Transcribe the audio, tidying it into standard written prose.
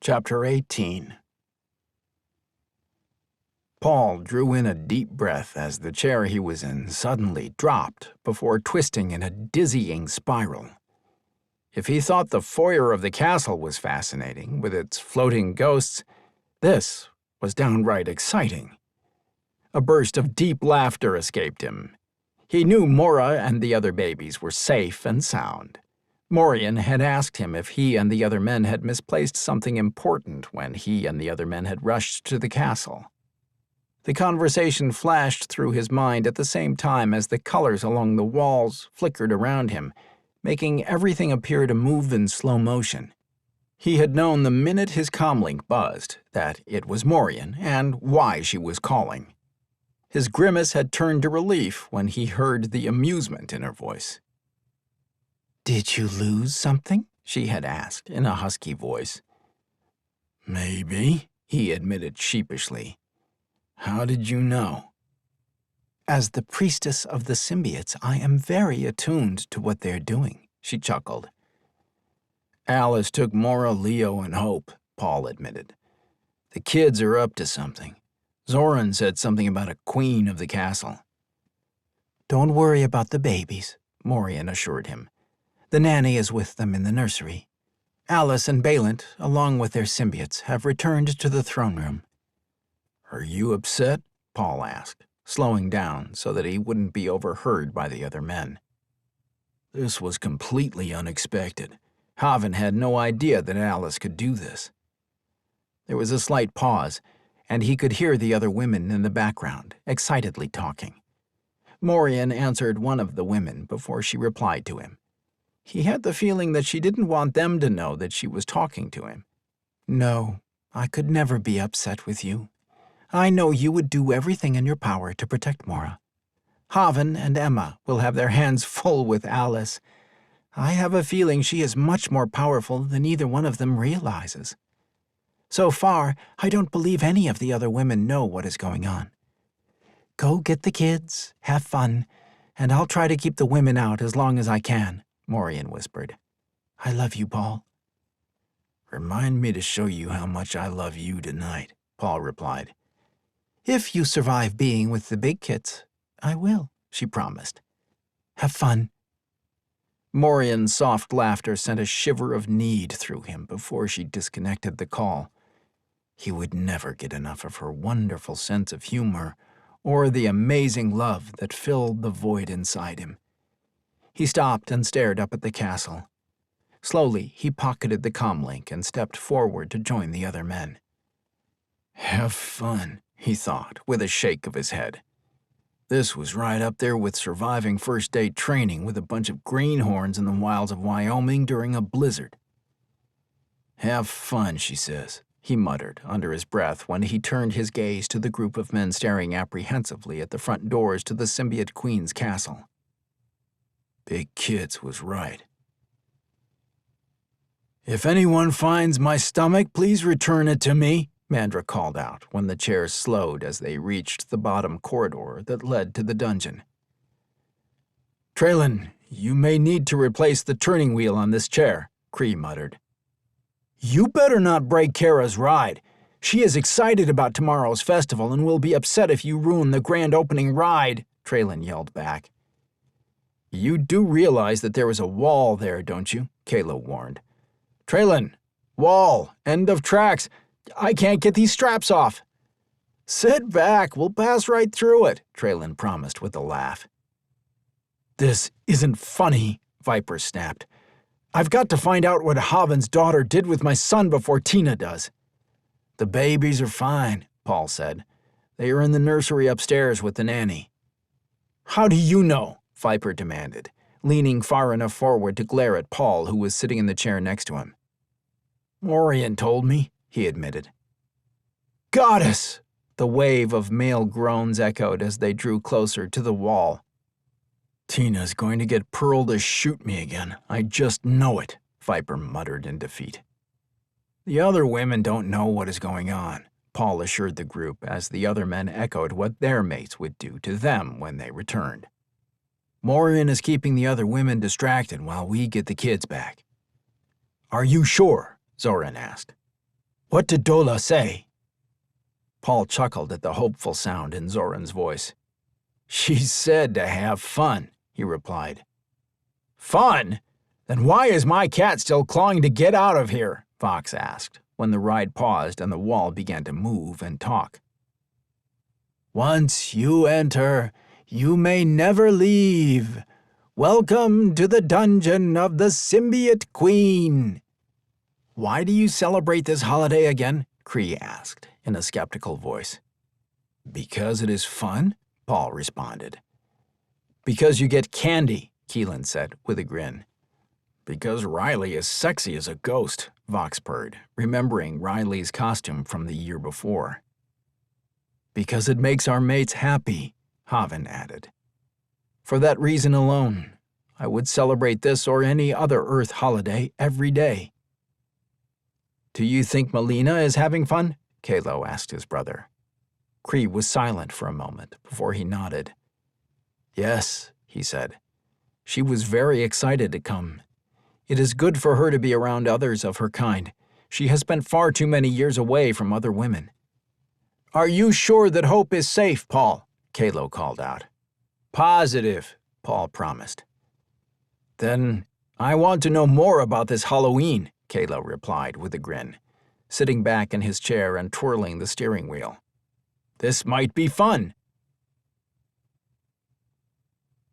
Chapter 18. Paul drew in a deep breath as the chair he was in suddenly dropped before twisting in a dizzying spiral. If he thought the foyer of the castle was fascinating, with its floating ghosts, this was downright exciting. A burst of deep laughter escaped him. He knew Morah and the other babies were safe and sound. Morien had asked him if he and the other men had misplaced something important when he and the other men had rushed to the castle. The conversation flashed through his mind at the same time as the colors along the walls flickered around him, making everything appear to move in slow motion. He had known the minute his comlink buzzed that it was Morien and why she was calling. His grimace had turned to relief when he heard the amusement in her voice. "Did you lose something?" she had asked in a husky voice. "Maybe," he admitted sheepishly. "How did you know?" "As the priestess of the symbiotes, I am very attuned to what they're doing," she chuckled. "Alice took Morah, Leo, and Hope," Paul admitted. "The kids are up to something. Zoran said something about a queen of the castle." "Don't worry about the babies," Morien assured him. "The nanny is with them in the nursery. Alice and Balint, along with their symbiotes, have returned to the throne room." "Are you upset?" Paul asked, slowing down so that he wouldn't be overheard by the other men. This was completely unexpected. Haven had no idea that Alice could do this. There was a slight pause, and he could hear the other women in the background, excitedly talking. Morien answered one of the women before she replied to him. He had the feeling that she didn't want them to know that she was talking to him. "No, I could never be upset with you. I know you would do everything in your power to protect Morah. Haven and Emma will have their hands full with Alice. I have a feeling she is much more powerful than either one of them realizes. So far, I don't believe any of the other women know what is going on. Go get the kids, have fun, and I'll try to keep the women out as long as I can," Morien whispered. "I love you, Paul." "Remind me to show you how much I love you tonight," Paul replied. "If you survive being with the big kids, I will," she promised. "Have fun." Morien's soft laughter sent a shiver of need through him before she disconnected the call. He would never get enough of her wonderful sense of humor or the amazing love that filled the void inside him. He stopped and stared up at the castle. Slowly, he pocketed the comlink and stepped forward to join the other men. "Have fun," he thought, with a shake of his head. This was right up there with surviving first-aid training with a bunch of greenhorns in the wilds of Wyoming during a blizzard. "Have fun," she says, he muttered under his breath when he turned his gaze to the group of men staring apprehensively at the front doors to the symbiote queen's castle. Big Kids was right. "If anyone finds my stomach, please return it to me," Mandra called out when the chairs slowed as they reached the bottom corridor that led to the dungeon. "Traylon, you may need to replace the turning wheel on this chair," Kree muttered. "You better not break Kara's ride. She is excited about tomorrow's festival and will be upset if you ruin the grand opening ride," Traylon yelled back. "You do realize that there is a wall there, don't you?" Kayla warned. "Traylon, wall, end of tracks. I can't get these straps off." "Sit back, we'll pass right through it," Traylon promised with a laugh. "This isn't funny," Viper snapped. "I've got to find out what Haven's daughter did with my son before Tina does." "The babies are fine," Paul said. "They are in the nursery upstairs with the nanny." "How do you know?" Viper demanded, leaning far enough forward to glare at Paul, who was sitting in the chair next to him. "Morien told me," he admitted. "Goddess!" The wave of male groans echoed as they drew closer to the wall. "Tina's going to get Pearl to shoot me again. I just know it," Viper muttered in defeat. "The other women don't know what is going on," Paul assured the group as the other men echoed what their mates would do to them when they returned. "Morien is keeping the other women distracted while we get the kids back." "Are you sure?" Zoran asked. What did Dola say? Paul chuckled at the hopeful sound in Zoran's voice. She said to have fun, he replied. Fun? Then why is my cat still clawing to get out of here? Vox asked, when the ride paused and the wall began to move and talk. Once you enter, you may never leave. Welcome to the dungeon of the Symbiote Queen. Why do you celebrate this holiday again? Cree asked, in a skeptical voice. Because it is fun, Paul responded. Because you get candy, Keelan said, with a grin. Because Riley is sexy as a ghost, Vox purred, remembering Riley's costume from the year before. Because it makes our mates happy, Haven added. For that reason alone, I would celebrate this or any other Earth holiday every day. Do you think Melina is having fun? Kalo asked his brother. Cree was silent for a moment before he nodded. Yes, he said. She was very excited to come. It is good for her to be around others of her kind. She has spent far too many years away from other women. Are you sure that Hope is safe, Paul? Kalo called out. Positive, Paul promised. Then I want to know more about this Halloween, Kalo replied with a grin, sitting back in his chair and twirling the steering wheel. This might be fun.